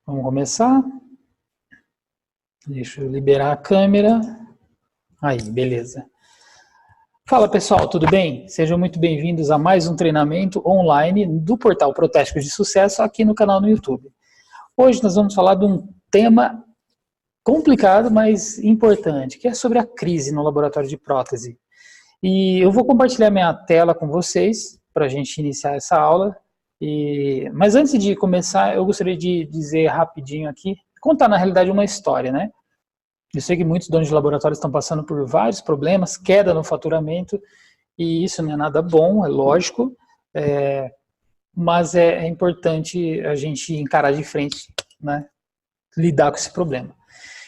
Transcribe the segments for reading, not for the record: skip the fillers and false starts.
Vamos começar. Deixa eu liberar a câmera. Aí, beleza. Fala pessoal, tudo bem? Sejam muito bem-vindos a mais um treinamento online do portal Protésticos de Sucesso aqui no canal no YouTube. Hoje nós vamos falar de um tema complicado, mas importante, que é sobre a crise no laboratório de prótese. E eu vou compartilhar minha tela com vocês para a gente iniciar essa aula. Mas antes de começar, eu gostaria de dizer rapidinho aqui, contar na realidade uma história, né? Eu sei que muitos donos de laboratório estão passando por vários problemas, queda no faturamento, e isso não é nada bom, é lógico, mas é importante a gente encarar de frente, né? Lidar com esse problema.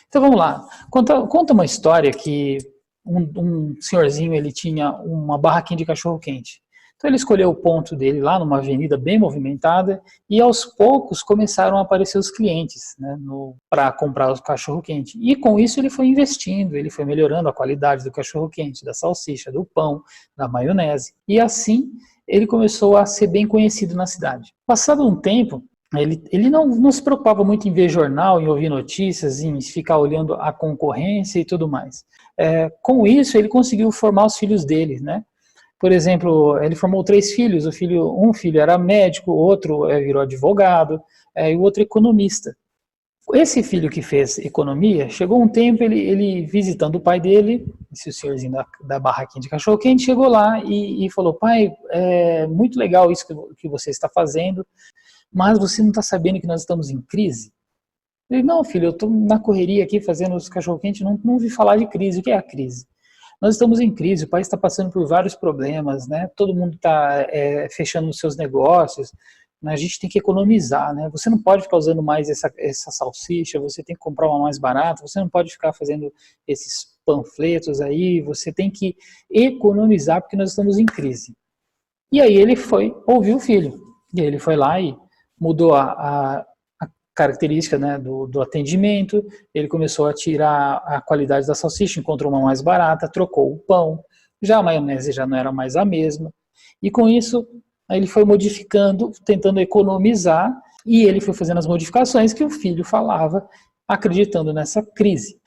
Então vamos lá, conta uma história que um senhorzinho, ele tinha uma barraquinha de cachorro-quente. Então ele escolheu o ponto dele lá numa avenida bem movimentada e aos poucos começaram a aparecer os clientes, né, para comprar o cachorro-quente. E com isso ele foi investindo, ele foi melhorando a qualidade do cachorro-quente, da salsicha, do pão, da maionese. E assim ele começou a ser bem conhecido na cidade. Passado um tempo, ele não se preocupava muito em ver jornal, em ouvir notícias, em ficar olhando a concorrência e tudo mais. Com isso ele conseguiu formar os filhos dele, né? Por exemplo, ele formou 3 filhos, um filho era médico, o outro virou advogado, e o outro economista. Esse filho que fez economia, chegou um tempo, ele visitando o pai dele, esse senhorzinho da barraquinha de cachorro-quente, chegou lá e falou: pai, é muito legal isso que você está fazendo, mas você não está sabendo que nós estamos em crise? Ele: não, filho, eu estou na correria aqui fazendo os cachorro-quente, não ouvi falar de crise. O que é a crise? Nós estamos em crise, o país está passando por vários problemas, né? Todo mundo está fechando os seus negócios, né? A gente tem que economizar, né? Você não pode ficar usando mais essa salsicha, você tem que comprar uma mais barata, você não pode ficar fazendo esses panfletos aí, você tem que economizar porque nós estamos em crise. E aí ele foi ouvir o filho, e aí ele foi lá e mudou a característica, né, do atendimento, ele começou a tirar a qualidade da salsicha, encontrou uma mais barata, trocou o pão, já a maionese já não era mais a mesma, e com isso ele foi modificando, tentando economizar, e ele foi fazendo as modificações que o filho falava, acreditando nessa crise.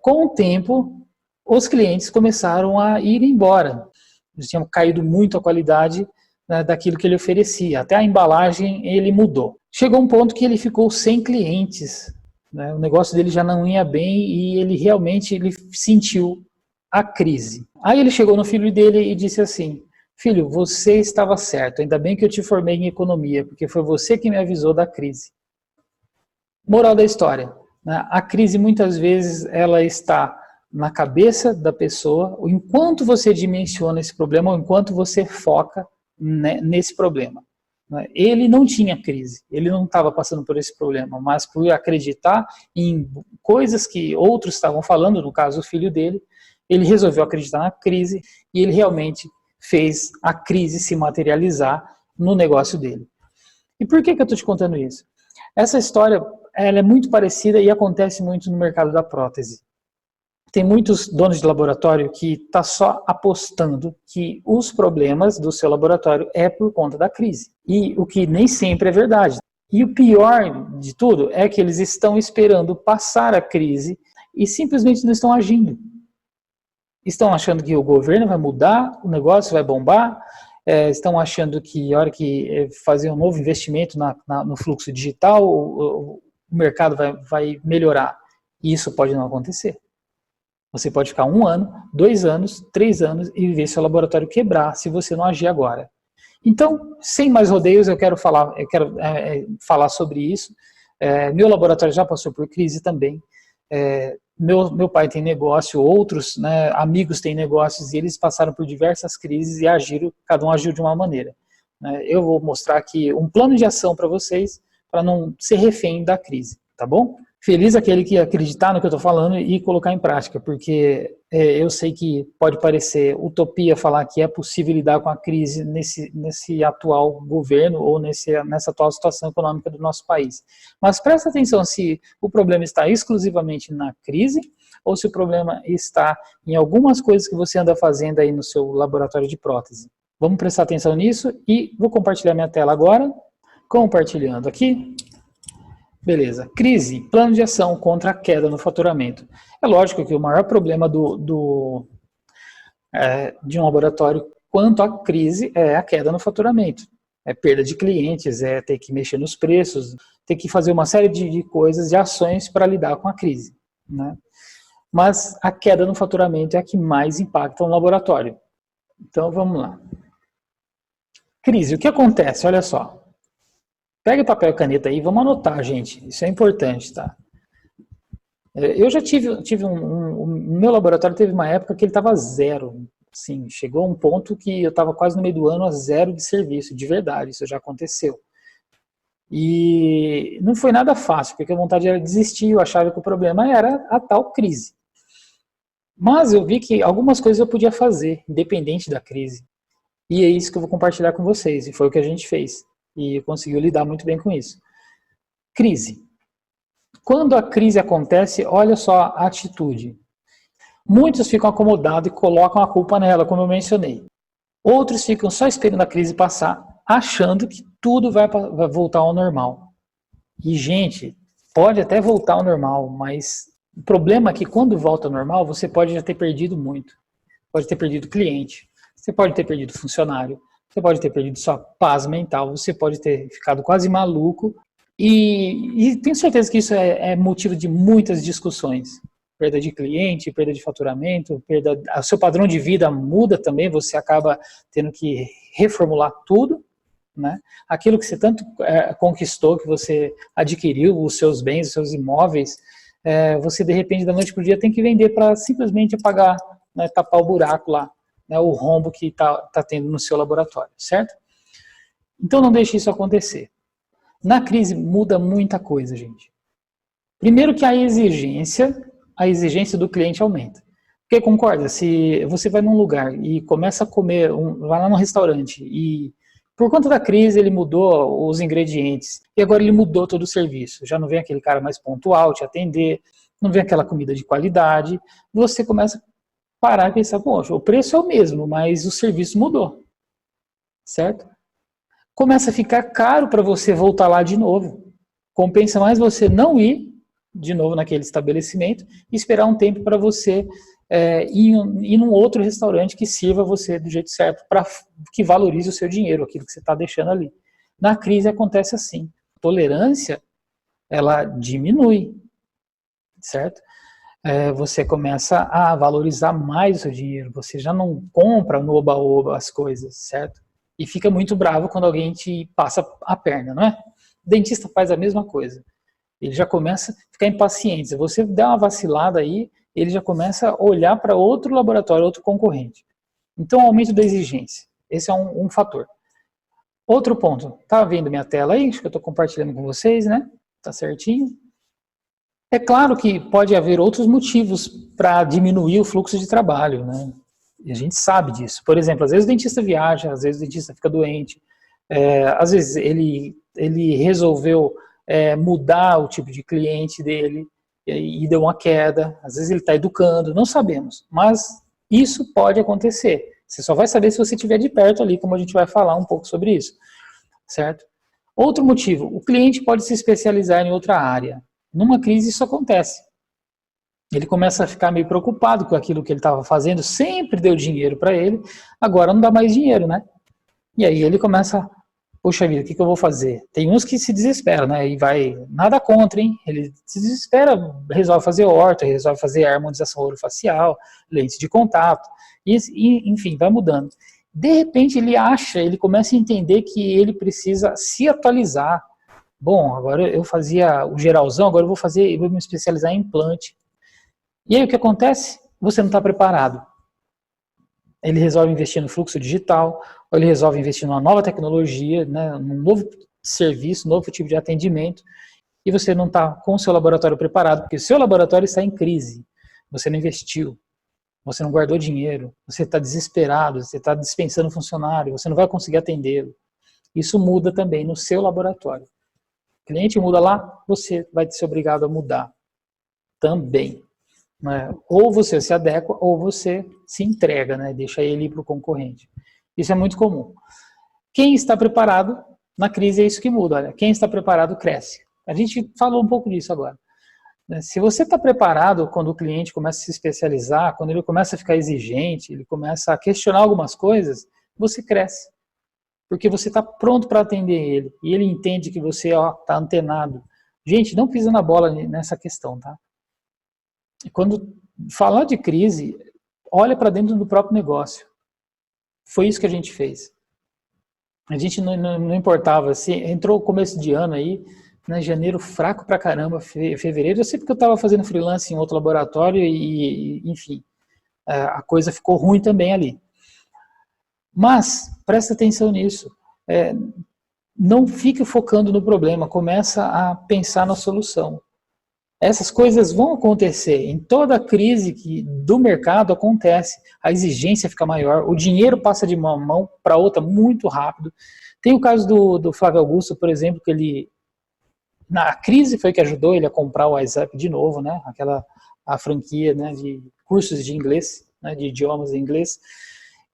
Com o tempo, os clientes começaram a ir embora, eles tinham caído muito a qualidade, né, daquilo que ele oferecia, até a embalagem ele mudou. Chegou um ponto que ele ficou sem clientes, né? O negócio dele já não ia bem e ele realmente sentiu a crise. Aí ele chegou no filho dele e disse assim: filho, você estava certo, ainda bem que eu te formei em economia, porque foi você que me avisou da crise. Moral da história, né? A crise muitas vezes ela está na cabeça da pessoa, enquanto você dimensiona esse problema, ou enquanto você foca nesse problema. Ele não tinha crise, ele não estava passando por esse problema, mas por acreditar em coisas que outros estavam falando, no caso o filho dele, ele resolveu acreditar na crise e ele realmente fez a crise se materializar no negócio dele. E por que eu estou te contando isso? Essa história ela é muito parecida e acontece muito no mercado da prótese. Tem muitos donos de laboratório que estão só apostando que os problemas do seu laboratório é por conta da crise. E o que nem sempre é verdade. E o pior de tudo é que eles estão esperando passar a crise e simplesmente não estão agindo. Estão achando que o governo vai mudar, o negócio vai bombar, estão achando que a hora que fazer um novo investimento no fluxo digital, o mercado vai melhorar. E isso pode não acontecer. Você pode ficar 1 ano, 2 anos, 3 anos e ver seu laboratório quebrar se você não agir agora. Então, sem mais rodeios, eu quero falar sobre isso. Meu laboratório já passou por crise também. Meu pai tem negócio, outros, né, amigos têm negócios e eles passaram por diversas crises e agiram, cada um agiu de uma maneira. Eu vou mostrar aqui um plano de ação para vocês, para não ser refém da crise, tá bom? Feliz aquele que acreditar no que eu estou falando e colocar em prática, porque eu sei que pode parecer utopia falar que é possível lidar com a crise nesse atual governo ou nessa atual situação econômica do nosso país. Mas presta atenção se o problema está exclusivamente na crise ou se o problema está em algumas coisas que você anda fazendo aí no seu laboratório de prótese. Vamos prestar atenção nisso e vou compartilhar minha tela agora, compartilhando aqui. Beleza. Crise, plano de ação contra a queda no faturamento. É lógico que o maior problema de um laboratório quanto à crise é a queda no faturamento. É perda de clientes, é ter que mexer nos preços, ter que fazer uma série de coisas, de ações para lidar com a crise, né? Mas a queda no faturamento é a que mais impacta um laboratório. Então vamos lá. Crise, o que acontece? Olha só. Pega papel e caneta aí, vamos anotar, gente. Isso é importante, tá? Eu já tive o meu laboratório teve uma época que ele estava zero. Sim, chegou a um ponto que eu estava quase no meio do ano a zero de serviço, de verdade, isso já aconteceu. E não foi nada fácil, porque a vontade era desistir, eu achava que o problema era a tal crise. Mas eu vi que algumas coisas eu podia fazer, independente da crise. E é isso que eu vou compartilhar com vocês, e foi o que a gente fez. E conseguiu lidar muito bem com isso. Crise. Quando a crise acontece, olha só a atitude. Muitos ficam acomodados e colocam a culpa nela, como eu mencionei. Outros ficam só esperando a crise passar, achando que tudo vai voltar ao normal. E, gente, pode até voltar ao normal, mas o problema é que quando volta ao normal, você pode já ter perdido muito. Pode ter perdido cliente, você pode ter perdido funcionário, você pode ter perdido sua paz mental, você pode ter ficado quase maluco. E tenho certeza que isso é motivo de muitas discussões. Perda de cliente, perda de faturamento, o seu padrão de vida muda também, você acaba tendo que reformular tudo, né? Aquilo que você tanto conquistou, que você adquiriu, os seus bens, os seus imóveis, você de repente da noite para o dia tem que vender para simplesmente apagar, né, tapar o buraco lá, né, o rombo que tá tendo no seu laboratório, certo? Então não deixe isso acontecer. Na crise muda muita coisa, gente. Primeiro que a exigência do cliente aumenta. Porque concorda, se você vai num lugar e começa a comer, vai lá num restaurante e por conta da crise ele mudou os ingredientes e agora ele mudou todo o serviço. Já não vem aquele cara mais pontual te atender, não vem aquela comida de qualidade. Você começa a parar e pensar, poxa, o preço é o mesmo, mas o serviço mudou, certo? Começa a ficar caro para você voltar lá de novo. Compensa mais você não ir de novo naquele estabelecimento e esperar um tempo para você ir num outro restaurante que sirva você do jeito certo, para que valorize o seu dinheiro, aquilo que você está deixando ali. Na crise acontece assim. A tolerância, ela diminui, certo? Você começa a valorizar mais o seu dinheiro, você já não compra no oba-oba as coisas, certo? E fica muito bravo quando alguém te passa a perna, não é? O dentista faz a mesma coisa. Ele já começa a ficar impaciente. Se você der uma vacilada aí, ele já começa a olhar para outro laboratório, outro concorrente. Então, aumento da exigência. Esse é um fator. Outro ponto. Tá vendo minha tela aí? Acho que eu estou compartilhando com vocês, né? Tá certinho. É claro que pode haver outros motivos para diminuir o fluxo de trabalho, né? E a gente sabe disso. Por exemplo, às vezes o dentista viaja, às vezes o dentista fica doente, às vezes ele resolveu mudar o tipo de cliente dele e deu uma queda, às vezes ele está educando, não sabemos, mas isso pode acontecer. Você só vai saber se você estiver de perto ali, como a gente vai falar um pouco sobre isso, certo? Outro motivo, o cliente pode se especializar em outra área. Numa crise isso acontece. Ele começa a ficar meio preocupado com aquilo que ele estava fazendo, sempre deu dinheiro para ele, agora não dá mais dinheiro, né? E aí ele começa, poxa vida, o que eu vou fazer? Tem uns que se desesperam, né? E vai, nada contra, hein? Ele se desespera, resolve fazer horta, resolve fazer harmonização orofacial, lentes de contato, e enfim, vai mudando. De repente ele começa a entender que ele precisa se atualizar. Bom, agora eu fazia o geralzão, agora eu vou me especializar em implante. E aí o que acontece? Você não está preparado. Ele resolve investir no fluxo digital, ou ele resolve investir numa nova tecnologia, né, num novo serviço, novo tipo de atendimento, e você não está com o seu laboratório preparado, porque o seu laboratório está em crise. Você não investiu, você não guardou dinheiro, você está desesperado, você está dispensando funcionário, você não vai conseguir atendê-lo. Isso muda também no seu laboratório. O cliente muda lá, você vai ser obrigado a mudar também. Ou você se adequa ou você se entrega, né? Deixa ele ir para o concorrente. Isso é muito comum. Quem está preparado, na crise é isso que muda. Olha, quem está preparado cresce. A gente falou um pouco disso agora. Se você está preparado quando o cliente começa a se especializar, quando ele começa a ficar exigente, ele começa a questionar algumas coisas, você cresce. Porque você está pronto para atender ele. E ele entende que você está antenado. Gente, não pisa na bola nessa questão, tá? E quando falar de crise, olha para dentro do próprio negócio. Foi isso que a gente fez. A gente não importava, assim, entrou o começo de ano aí, né, janeiro fraco pra caramba, fevereiro, eu sei porque eu estava fazendo freelance em outro laboratório e enfim, a coisa ficou ruim também ali. Mas, presta atenção nisso, não fique focando no problema, começa a pensar na solução. Essas coisas vão acontecer, em toda crise do mercado acontece, a exigência fica maior, o dinheiro passa de uma mão para outra muito rápido. Tem o caso do Flávio Augusto, por exemplo, que ele, na crise foi que ajudou ele a comprar o WhatsApp de novo, né? A franquia, né, de cursos de inglês, né, de idiomas em inglês.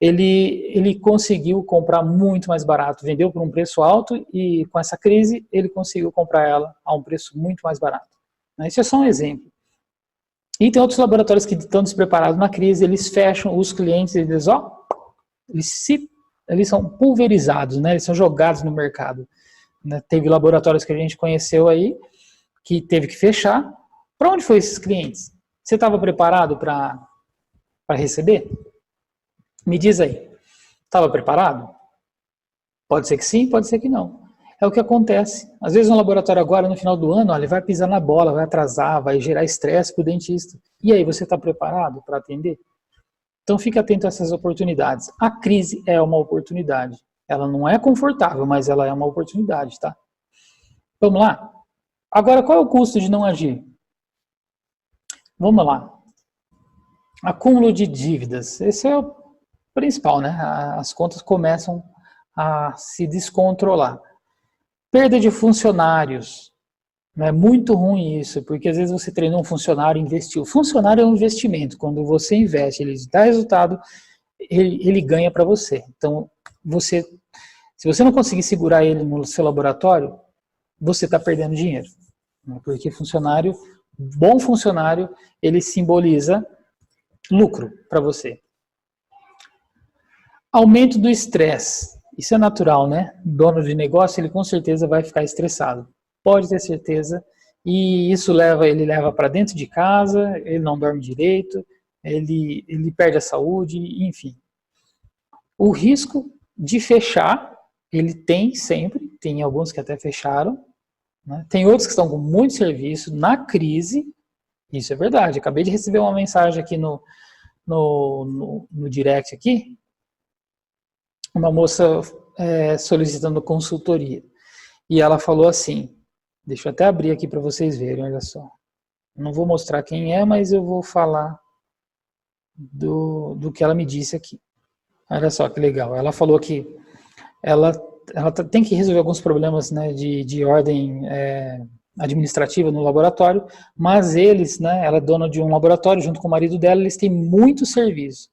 Ele conseguiu comprar muito mais barato, vendeu por um preço alto e com essa crise ele conseguiu comprar ela a um preço muito mais barato. Isso é só um exemplo. E tem outros laboratórios que estão despreparados na crise, eles fecham os clientes, eles são pulverizados, né? Eles são jogados no mercado. Teve laboratórios que a gente conheceu aí, que teve que fechar. Para onde foram esses clientes? Você estava preparado para receber? Me diz aí. Estava preparado? Pode ser que sim, pode ser que não. É o que acontece. Às vezes um laboratório agora, no final do ano, ele vai pisar na bola, vai atrasar, vai gerar estresse para o dentista. E aí, você está preparado para atender? Então, fique atento a essas oportunidades. A crise é uma oportunidade. Ela não é confortável, mas ela é uma oportunidade, tá? Vamos lá? Agora, qual é o custo de não agir? Vamos lá. Acúmulo de dívidas. Esse é o principal, né? As contas começam a se descontrolar. Perda de funcionários. É muito ruim isso, porque às vezes você treinou um funcionário e investiu. Funcionário é um investimento. Quando você investe, ele dá resultado, ele ganha para você. Então, se você não conseguir segurar ele no seu laboratório, você está perdendo dinheiro. Porque bom funcionário, ele simboliza lucro para você. Aumento do estresse. Isso é natural, né? Dono de negócio, ele com certeza vai ficar estressado. Pode ter certeza. E isso ele leva para dentro de casa, ele não dorme direito, ele perde a saúde, enfim. O risco de fechar, ele tem sempre, tem alguns que até fecharam, né? Tem outros que estão com muito serviço na crise, isso é verdade. Acabei de receber uma mensagem aqui no direct aqui, uma moça solicitando consultoria. E ela falou assim, deixa eu até abrir aqui para vocês verem, olha só. Não vou mostrar quem é, mas eu vou falar do que ela me disse aqui. Olha só que legal. Ela falou que ela tem que resolver alguns problemas, né, de ordem administrativa no laboratório, mas eles, né, ela é dona de um laboratório junto com o marido dela, eles têm muito serviço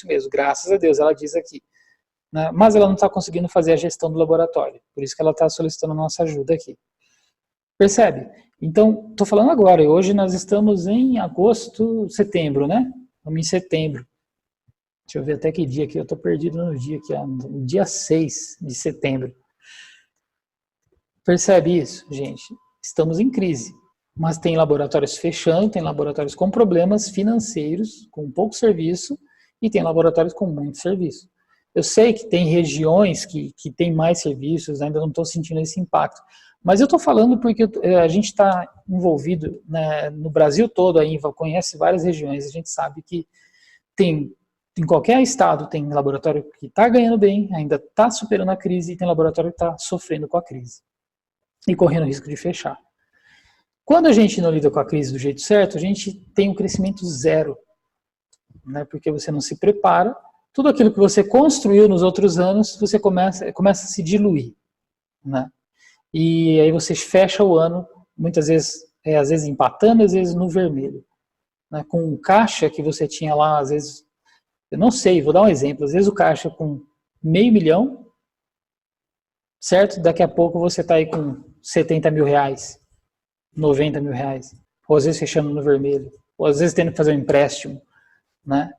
mesmo, graças a Deus, ela diz aqui. Né, mas ela não está conseguindo fazer a gestão do laboratório, por isso que ela está solicitando a nossa ajuda aqui. Percebe? Então, estou falando agora, hoje nós estamos em agosto, setembro, né? Estamos em setembro. Deixa eu ver até que dia aqui, eu estou perdido no dia aqui, no dia 6 de setembro. Percebe isso, gente? Estamos em crise, mas tem laboratórios fechando, tem laboratórios com problemas financeiros, com pouco serviço, e tem laboratórios com muito serviço. Eu sei que tem regiões que tem mais serviços, ainda não estou sentindo esse impacto. Mas eu estou falando porque a gente está envolvido, né, no Brasil todo, a INVA conhece várias regiões, a gente sabe que em qualquer estado tem laboratório que está ganhando bem, ainda está superando a crise, e tem laboratório que está sofrendo com a crise e correndo risco de fechar. Quando a gente não lida com a crise do jeito certo, a gente tem um crescimento zero, né, porque você não se prepara, tudo aquilo que você construiu nos outros anos, você começa a se diluir, né? E aí você fecha o ano, muitas vezes, às vezes empatando, às vezes no vermelho. Né? Com um caixa que você tinha lá, às vezes, eu não sei, vou dar um exemplo, às vezes o caixa com 500 mil, certo? Daqui a pouco você está aí com 70 mil reais, 90 mil reais, ou às vezes fechando no vermelho, ou às vezes tendo que fazer um empréstimo, né?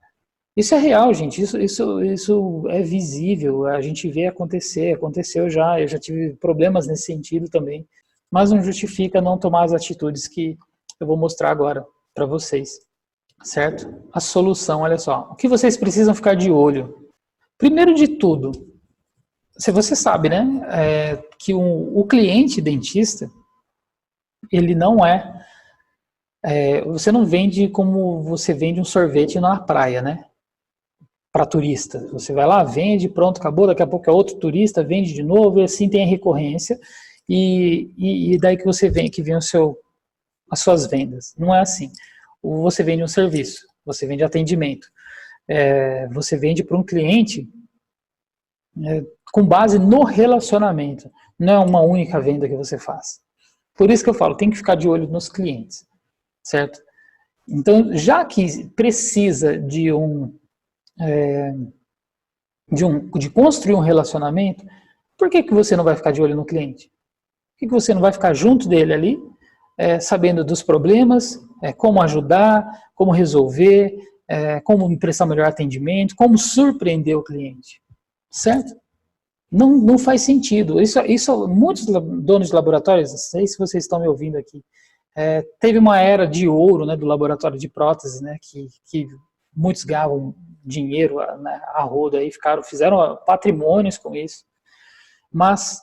Isso é real, gente, isso é visível, a gente vê acontecer, aconteceu já, eu já tive problemas nesse sentido também, mas não justifica não tomar as atitudes que eu vou mostrar agora para vocês, certo? A solução, olha só, o que vocês precisam ficar de olho? Primeiro de tudo, se você sabe, né, que o cliente dentista, ele não você não vende como você vende um sorvete na praia, né? Para turista. Você vai lá, vende, pronto, acabou, daqui a pouco é outro turista, vende de novo, e assim tem a recorrência, e daí que você vem, que vem as suas vendas. Não é assim. Você vende um serviço, você vende atendimento, você vende para um cliente com base no relacionamento, não é uma única venda que você faz. Por isso que eu falo, tem que ficar de olho nos clientes, certo? Então, já que precisa de construir um relacionamento, por que você não vai ficar de olho no cliente? Por que você não vai ficar junto dele ali, sabendo dos problemas, como ajudar, como resolver, como prestar melhor atendimento, como surpreender o cliente, certo? Não faz sentido. Isso muitos donos de laboratórios, não sei se vocês estão me ouvindo aqui, teve uma era de ouro, né, do laboratório de prótese, né, que muitos ganhavam dinheiro, né, a rodo aí, fizeram patrimônios com isso, mas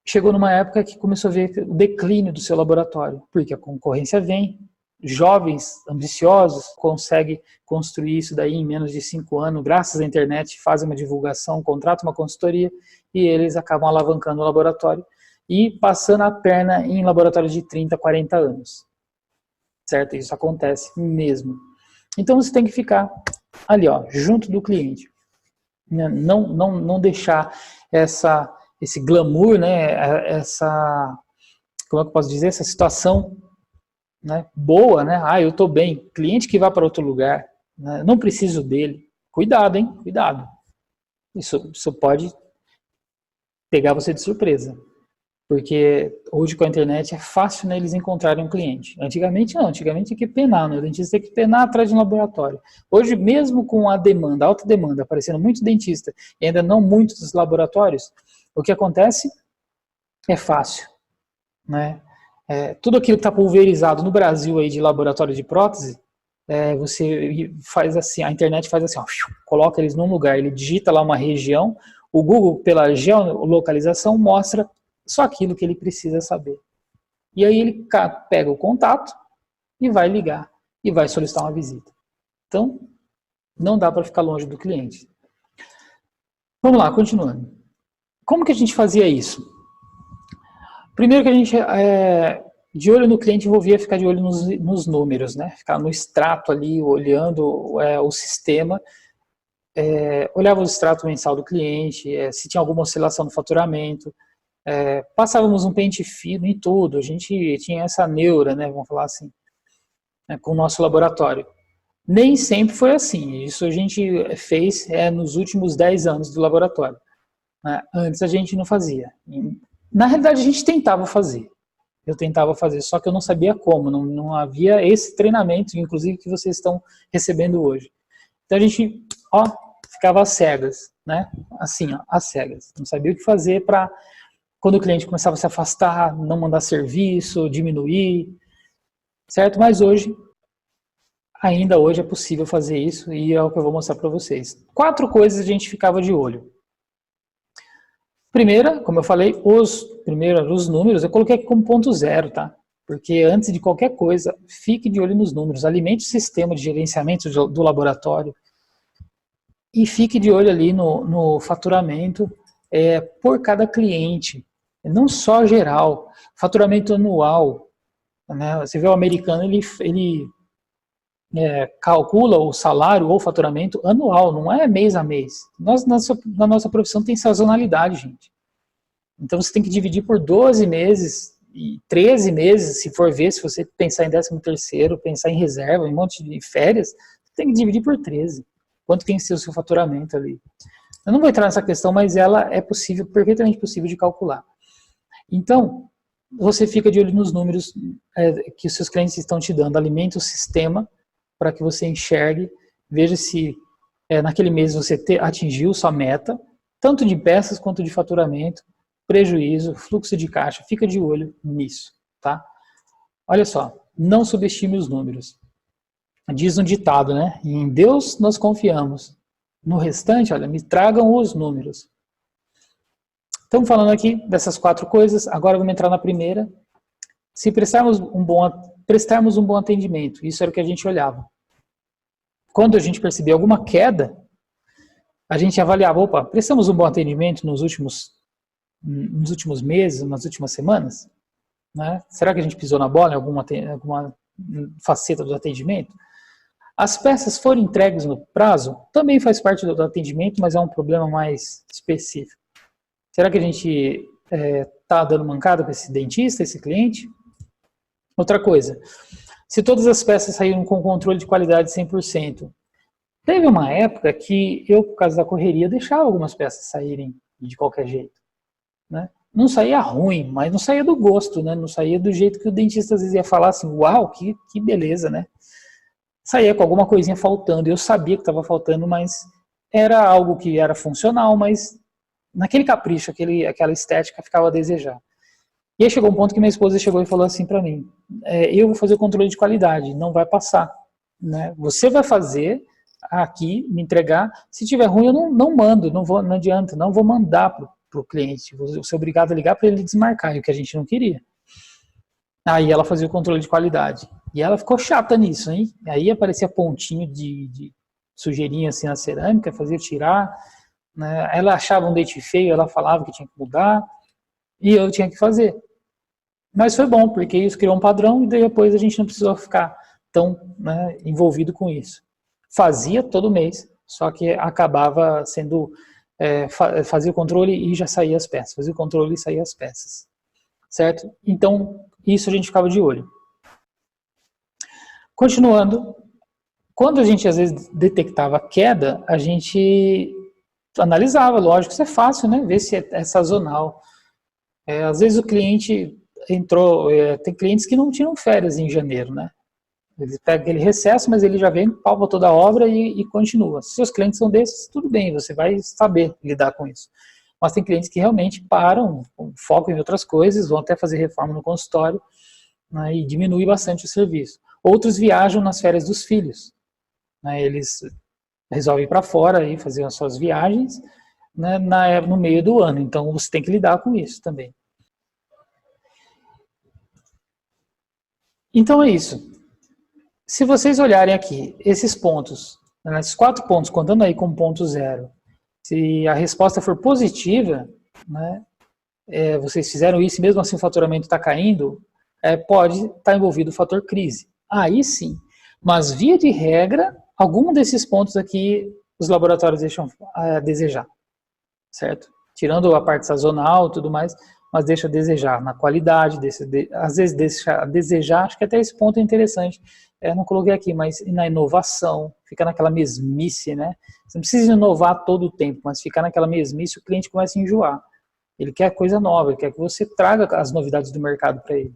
chegou numa época que começou a ver o declínio do seu laboratório, porque a concorrência vem, jovens ambiciosos conseguem construir isso daí em menos de 5 anos, graças à internet, fazem uma divulgação, contratam uma consultoria e eles acabam alavancando o laboratório e passando a perna em laboratórios de 30, 40 anos. Certo? Isso acontece mesmo. Então você tem que ficar ali, ó, junto do cliente. Não deixar esse glamour, né, como é que eu posso dizer, essa situação, né, boa, né? Eu estou bem. Cliente que vá para outro lugar, né, não preciso dele. Cuidado, hein? Cuidado. Isso pode pegar você de surpresa. Porque hoje com a internet é fácil, né, eles encontrarem um cliente. Antigamente não, antigamente tinha que penar, né? O dentista tem que penar atrás de um laboratório. Hoje, mesmo com a demanda, alta demanda, aparecendo muito dentista e ainda não muitos laboratórios, o que acontece é fácil, né? Tudo aquilo que está pulverizado no Brasil aí de laboratório de prótese, você faz assim, a internet faz assim, ó, coloca eles num lugar, ele digita lá uma região, o Google, pela geolocalização, mostra só aquilo que ele precisa saber. E aí ele pega o contato e vai ligar, e vai solicitar uma visita. Então, não dá para ficar longe do cliente. Vamos lá, continuando. Como que a gente fazia isso? Primeiro que a gente, de olho no cliente, envolvia ficar de olho nos números, né? Ficar no extrato ali, olhando o sistema, olhava o extrato mensal do cliente, se tinha alguma oscilação no faturamento, passávamos um pente fino em tudo, a gente tinha essa neura, né, vamos falar assim, com o nosso laboratório. Nem sempre foi assim, isso a gente fez nos últimos 10 anos do laboratório. Antes a gente não fazia. Na realidade a gente tentava fazer, eu tentava fazer, só que eu não sabia como, não havia esse treinamento, inclusive que vocês estão recebendo hoje. Então a gente, ficava às cegas, né, assim, às cegas, não sabia o que fazer para quando o cliente começava a se afastar, não mandar serviço, diminuir, certo? Mas ainda hoje é possível fazer isso e é o que eu vou mostrar para vocês. 4 coisas a gente ficava de olho. Primeira, como eu falei, os números, eu coloquei aqui como ponto zero, tá? Porque antes de qualquer coisa, fique de olho nos números, alimente o sistema de gerenciamento do laboratório e fique de olho ali no faturamento por cada cliente. Não só geral, faturamento anual, né? Você vê o americano, ele calcula o salário ou o faturamento anual, não é mês a mês. Na nossa profissão tem sazonalidade, gente. Então você tem que dividir por 12 meses e 13 meses, se for ver, se você pensar em 13º, pensar em reserva, em um monte de férias, você tem que dividir por 13. Quanto tem que ser o seu faturamento ali? Eu não vou entrar nessa questão, mas ela é possível, perfeitamente possível de calcular. Então, você fica de olho nos números que os seus clientes estão te dando. Alimente o sistema para que você enxergue, veja se naquele mês você atingiu sua meta, tanto de peças quanto de faturamento, prejuízo, fluxo de caixa. Fica de olho nisso, tá? Olha só, não subestime os números. Diz um ditado, né? Em Deus nós confiamos. No restante, olha, me tragam os números. Estamos falando aqui dessas 4 coisas, agora vamos entrar na primeira. Se prestarmos um bom atendimento, isso era o que a gente olhava. Quando a gente percebia alguma queda, a gente avaliava, opa, prestamos um bom atendimento nos últimos meses, nas últimas semanas? Né? Será que a gente pisou na bola em alguma faceta do atendimento? As peças foram entregues no prazo, também faz parte do atendimento, mas é um problema mais específico. Será que a gente está dando mancada para esse dentista, esse cliente? Outra coisa, se todas as peças saíram com controle de qualidade 100%, teve uma época que eu, por causa da correria, deixava algumas peças saírem de qualquer jeito. Né? Não saía ruim, mas não saía do gosto, né? Não saía do jeito que o dentista às vezes ia falar assim, uau, que beleza, né? Saía com alguma coisinha faltando, eu sabia que estava faltando, mas era algo que era funcional, mas naquele capricho, aquela estética ficava a desejar. E aí chegou um ponto que minha esposa chegou e falou assim para mim, eu vou fazer o controle de qualidade, não vai passar. Né? Você vai fazer aqui, me entregar, se tiver ruim eu não mando, não adianta, não vou mandar para o cliente, vou ser obrigado a ligar para ele desmarcar, e o que a gente não queria. Aí ela fazia o controle de qualidade. E ela ficou chata nisso, hein? Aí aparecia pontinho de sujeirinha assim na cerâmica, fazia tirar. Né? Ela achava um dente feio, ela falava que tinha que mudar. E eu tinha que fazer. Mas foi bom, porque isso criou um padrão e depois a gente não precisou ficar tão envolvido com isso. Fazia todo mês, só que acabava sendo... fazia o controle e já saía as peças. Fazia o controle e saía as peças. Certo? Então, isso a gente ficava de olho. Continuando, quando a gente às vezes detectava queda, a gente analisava, lógico, isso é fácil, né? Ver se é sazonal. Às vezes o cliente entrou, tem clientes que não tiram férias em janeiro, né? Ele pega aquele recesso, mas ele já vem, palpa toda a obra e continua. Se seus clientes são desses, tudo bem, você vai saber lidar com isso. Mas tem clientes que realmente param, focam em outras coisas, vão até fazer reforma no consultório, né, e diminui bastante o serviço. Outros viajam nas férias dos filhos. Né, eles resolvem ir para fora e fazer as suas viagens, né, no meio do ano. Então você tem que lidar com isso também. Então é isso. Se vocês olharem aqui, esses pontos, esses 4 pontos, contando aí com ponto 0, se a resposta for positiva, né, vocês fizeram isso e mesmo assim o faturamento está caindo, pode estar envolvido o fator crise. Aí sim. Mas via de regra, algum desses pontos aqui os laboratórios deixam a desejar. Certo? Tirando a parte sazonal e tudo mais, mas deixa a desejar na qualidade, às vezes deixa a desejar, acho que até esse ponto é interessante. Não coloquei aqui, mas na inovação, fica naquela mesmice, né? Você não precisa inovar todo o tempo, mas ficar naquela mesmice, o cliente começa a enjoar. Ele quer coisa nova, ele quer que você traga as novidades do mercado para ele.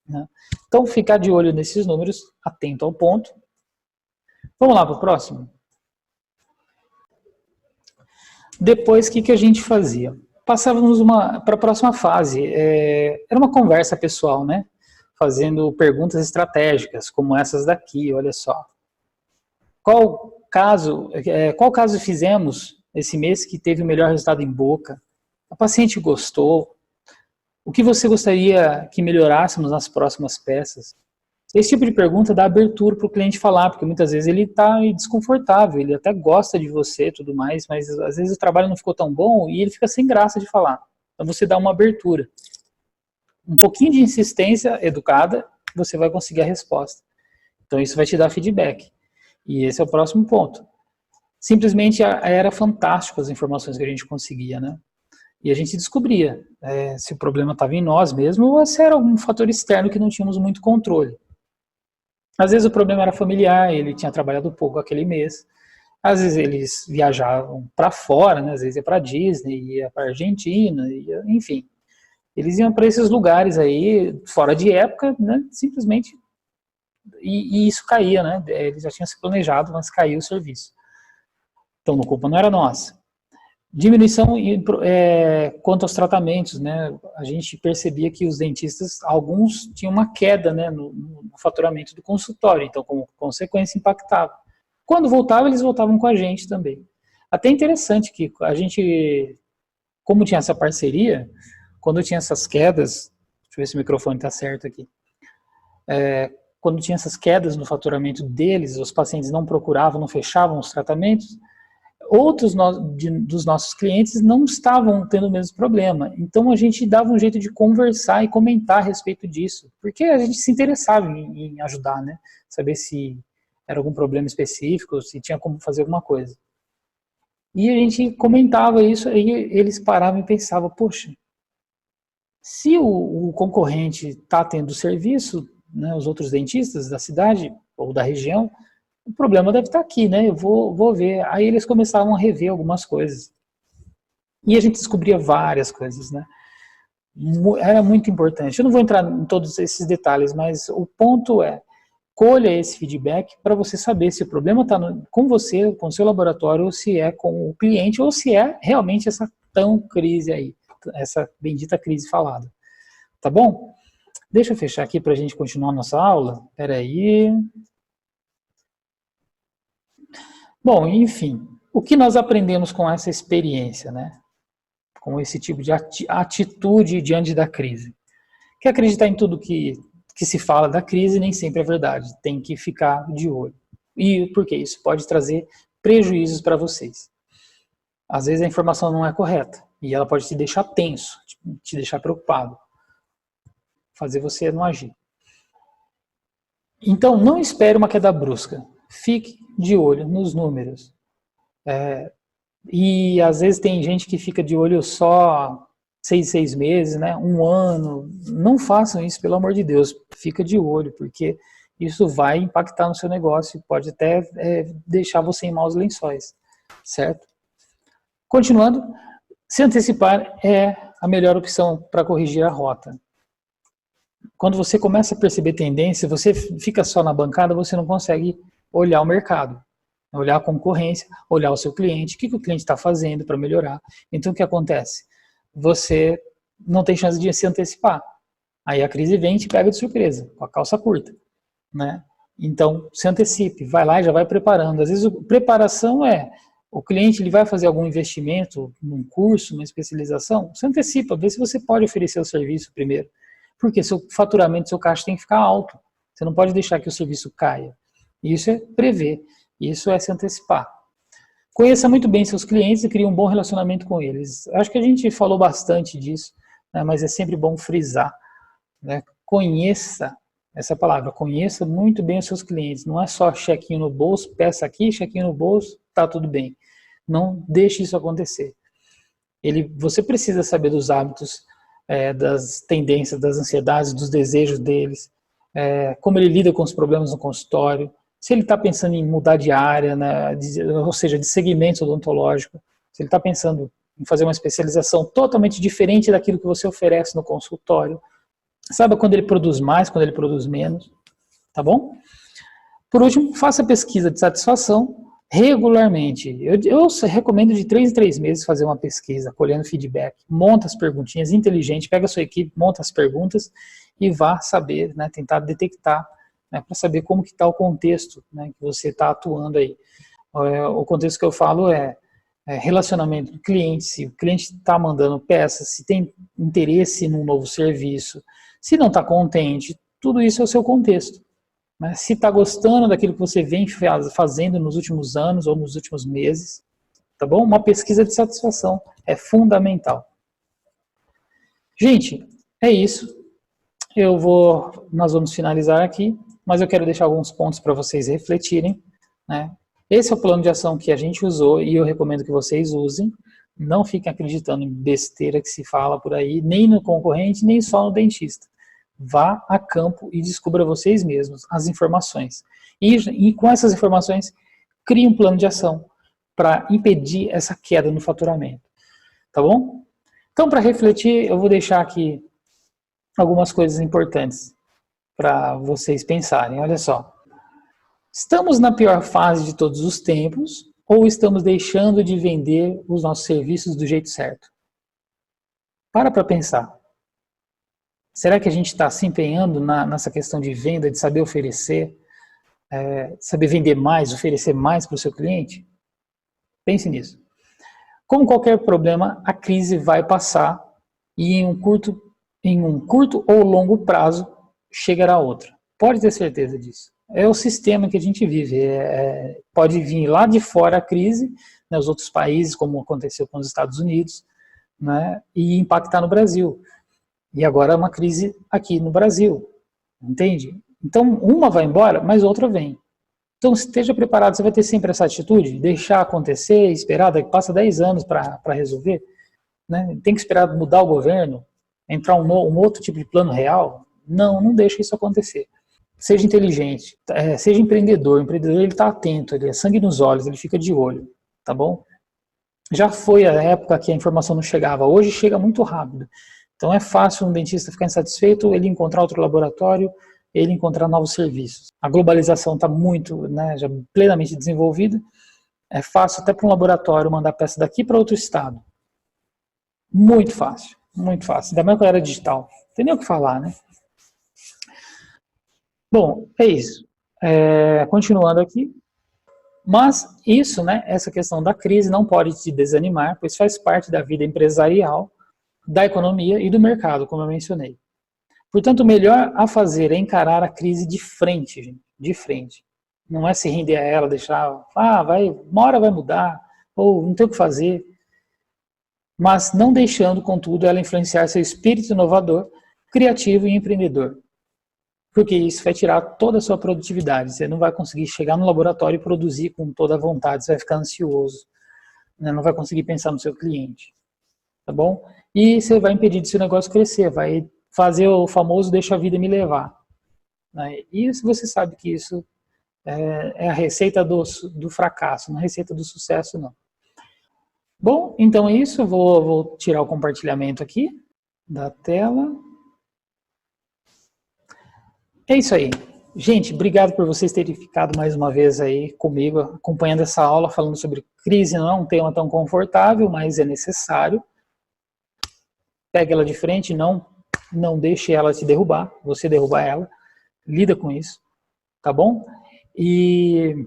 Né? Então, ficar de olho nesses números, atento ao ponto. Vamos lá para o próximo? Depois, o que a gente fazia? Passávamos para a próxima fase. Era uma conversa pessoal, né? Fazendo perguntas estratégicas, como essas daqui, olha só. Qual caso fizemos esse mês que teve o melhor resultado em boca? A paciente gostou? O que você gostaria que melhorássemos nas próximas peças? Esse tipo de pergunta dá abertura para o cliente falar, porque muitas vezes ele está desconfortável, ele até gosta de você e tudo mais, mas às vezes o trabalho não ficou tão bom e ele fica sem graça de falar. Então você dá uma abertura. Um pouquinho de insistência educada, você vai conseguir a resposta. Então isso vai te dar feedback. E esse é o próximo ponto. Simplesmente era fantástico as informações que a gente conseguia, né? E a gente descobria se o problema estava em nós mesmo ou se era algum fator externo que não tínhamos muito controle. Às vezes o problema era familiar, ele tinha trabalhado pouco aquele mês. Às vezes eles viajavam para fora, né? Às vezes ia para Disney, ia para Argentina, enfim. eles iam para esses lugares aí, fora de época, né, simplesmente, e isso caía, né, eles já tinham se planejado, mas caiu o serviço. Então, a culpa não era nossa. Diminuição quanto aos tratamentos, né, a gente percebia que os dentistas, alguns tinham uma queda, né, no faturamento do consultório, então, como consequência, impactava. Quando voltava, eles voltavam com a gente também. Até interessante que a gente, como tinha essa parceria, quando tinha essas quedas, deixa eu ver se o microfone está certo aqui, quando tinha essas quedas no faturamento deles, os pacientes não procuravam, não fechavam os tratamentos, outros dos nossos clientes não estavam tendo o mesmo problema. Então a gente dava um jeito de conversar e comentar a respeito disso, porque a gente se interessava em ajudar, né? Saber se era algum problema específico, se tinha como fazer alguma coisa. E a gente comentava isso e eles paravam e pensavam, poxa, se o concorrente está tendo serviço, né, os outros dentistas da cidade ou da região, o problema deve estar aqui, né? Eu vou ver. Aí eles começavam a rever algumas coisas. E a gente descobria várias coisas, né? Era muito importante. Eu não vou entrar em todos esses detalhes, mas o ponto é, colha esse feedback para você saber se o problema está com você, com o seu laboratório, ou se é com o cliente, ou se é realmente essa tão crise aí, essa bendita crise falada. Tá bom? Deixa eu fechar aqui para a gente continuar a nossa aula. Espera aí. Bom, enfim, o que nós aprendemos com essa experiência, né? Com esse tipo de atitude diante da crise? Que acreditar em tudo que se fala da crise nem sempre é verdade, tem que ficar de olho. E por quê? Isso pode trazer prejuízos para vocês. Às vezes a informação não é correta e ela pode te deixar tenso, te deixar preocupado, fazer você não agir. Então, não espere uma queda brusca. Fique de olho nos números. E às vezes tem gente que fica de olho só 6 meses, né? 1 ano. Não façam isso, pelo amor de Deus. Fica de olho, porque isso vai impactar no seu negócio e pode até deixar você em maus lençóis, certo? Continuando, se antecipar é a melhor opção para corrigir a rota. Quando você começa a perceber tendência, você fica só na bancada, você não consegue olhar o mercado, olhar a concorrência, olhar o seu cliente, o que o cliente está fazendo para melhorar. Então, o que acontece? Você não tem chance de se antecipar. Aí a crise vem e te pega de surpresa, com a calça curta, né? Então, se antecipe, vai lá e já vai preparando. Às vezes, preparação o cliente ele vai fazer algum investimento num curso, numa especialização, se antecipa, vê se você pode oferecer o serviço primeiro. Porque seu faturamento, seu caixa tem que ficar alto. Você não pode deixar que o serviço caia. Isso é prever, isso é se antecipar. Conheça muito bem seus clientes e crie um bom relacionamento com eles. Acho que a gente falou bastante disso, né, mas é sempre bom frisar, né? Conheça, essa palavra, conheça muito bem os seus clientes. Não é só chequinho no bolso, peça aqui, chequinho no bolso, tá tudo bem. Não deixe isso acontecer. Você precisa saber dos hábitos, das tendências, das ansiedades, dos desejos deles, como ele lida com os problemas no consultório, se ele está pensando em mudar de área, né, ou seja, de segmento odontológico, se ele está pensando em fazer uma especialização totalmente diferente daquilo que você oferece no consultório, saiba quando ele produz mais, quando ele produz menos, tá bom? Por último, faça pesquisa de satisfação regularmente. Eu recomendo de 3 em 3 meses fazer uma pesquisa, colhendo feedback, monta as perguntinhas, inteligente, pega a sua equipe, monta as perguntas e vá saber, né, tentar detectar, né, para saber como que está o contexto, né, que você está atuando aí. O contexto que eu falo é relacionamento do cliente, se o cliente está mandando peças, se tem interesse num novo serviço, se não está contente, tudo isso é o seu contexto. Né? Se está gostando daquilo que você vem fazendo nos últimos anos ou nos últimos meses, tá bom? Uma pesquisa de satisfação é fundamental. Gente, é isso. Nós vamos finalizar aqui, mas eu quero deixar alguns pontos para vocês refletirem, né? Esse é o plano de ação que a gente usou e eu recomendo que vocês usem. Não fiquem acreditando em besteira que se fala por aí, nem no concorrente, nem só no dentista. Vá a campo e descubra vocês mesmos as informações. E com essas informações, crie um plano de ação para impedir essa queda no faturamento. Tá bom? Então, para refletir, eu vou deixar aqui algumas coisas importantes para vocês pensarem. Olha só. Estamos na pior fase de todos os tempos ou estamos deixando de vender os nossos serviços do jeito certo? Para pensar. Será que a gente está se empenhando nessa questão de venda, de saber oferecer, saber vender mais, oferecer mais para o seu cliente? Pense nisso. Como qualquer problema, a crise vai passar e em um curto ou longo prazo chegará outra. Pode ter certeza disso. É o sistema que a gente vive. Pode vir lá de fora a crise, né, os outros países, como aconteceu com os Estados Unidos, né, e impactar no Brasil. E agora é uma crise aqui no Brasil, entende? Então, uma vai embora, mas outra vem. Então, esteja preparado, você vai ter sempre essa atitude, deixar acontecer, esperar, passa 10 anos para resolver, né? Tem que esperar mudar o governo, entrar um outro tipo de plano real? Não deixa isso acontecer. Seja inteligente, seja empreendedor. O empreendedor, ele está atento, ele é sangue nos olhos, ele fica de olho, tá bom? Já foi a época que a informação não chegava, hoje chega muito rápido. Então é fácil um dentista ficar insatisfeito, ele encontrar outro laboratório, ele encontrar novos serviços. A globalização está muito, né, já plenamente desenvolvida, é fácil até para um laboratório mandar peça daqui para outro estado. Muito fácil, ainda mais com a era digital. Não tem nem o que falar, né? Bom, é isso. Continuando aqui. Mas isso, né, essa questão da crise não pode te desanimar, pois faz parte da vida empresarial, da economia e do mercado, como eu mencionei. Portanto, o melhor a fazer é encarar a crise de frente, gente, de frente. Não é se render a ela, deixar, uma hora vai mudar, ou não tem o que fazer. Mas não deixando, contudo, ela influenciar seu espírito inovador, criativo e empreendedor. Porque isso vai tirar toda a sua produtividade. Você não vai conseguir chegar no laboratório e produzir com toda a vontade, você vai ficar ansioso, né? Não vai conseguir pensar no seu cliente, tá bom? E você vai impedir de seu negócio crescer, vai fazer o famoso deixa a vida me levar, né? E você sabe que isso é a receita do fracasso, não é a receita do sucesso, não. Bom, então é isso, eu vou tirar o compartilhamento aqui da tela. É isso aí. Gente, obrigado por vocês terem ficado mais uma vez aí comigo, acompanhando essa aula, falando sobre crise. Não é um tema tão confortável, mas é necessário. Pegue ela de frente, não deixe ela te derrubar, você derrubar ela. Lida com isso, tá bom? E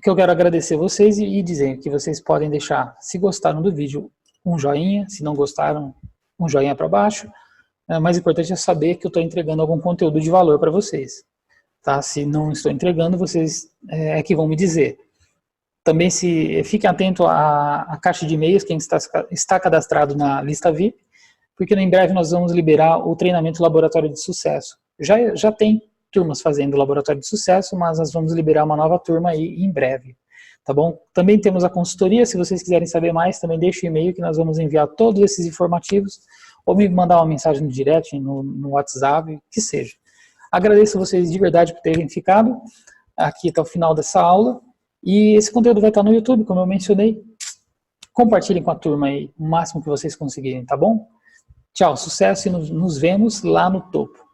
que eu quero agradecer vocês e dizer que vocês podem deixar, se gostaram do vídeo, um joinha, se não gostaram, um joinha para baixo. O mais importante é saber que eu estou entregando algum conteúdo de valor para vocês. Tá? Se não estou entregando, vocês que vão me dizer. Também fiquem atentos à caixa de e-mails, quem está cadastrado na lista VIP, porque em breve nós vamos liberar o treinamento Laboratório de Sucesso. Já tem turmas fazendo Laboratório de Sucesso, mas nós vamos liberar uma nova turma aí em breve. Tá bom? Também temos a consultoria, se vocês quiserem saber mais, também deixe o e-mail que nós vamos enviar todos esses informativos, ou me mandar uma mensagem no direct, no WhatsApp, que seja. Agradeço vocês de verdade por terem ficado aqui até o final dessa aula, e esse conteúdo vai estar no YouTube, como eu mencionei. Compartilhem com a turma aí o máximo que vocês conseguirem, tá bom? Tchau, sucesso e nos vemos lá no topo.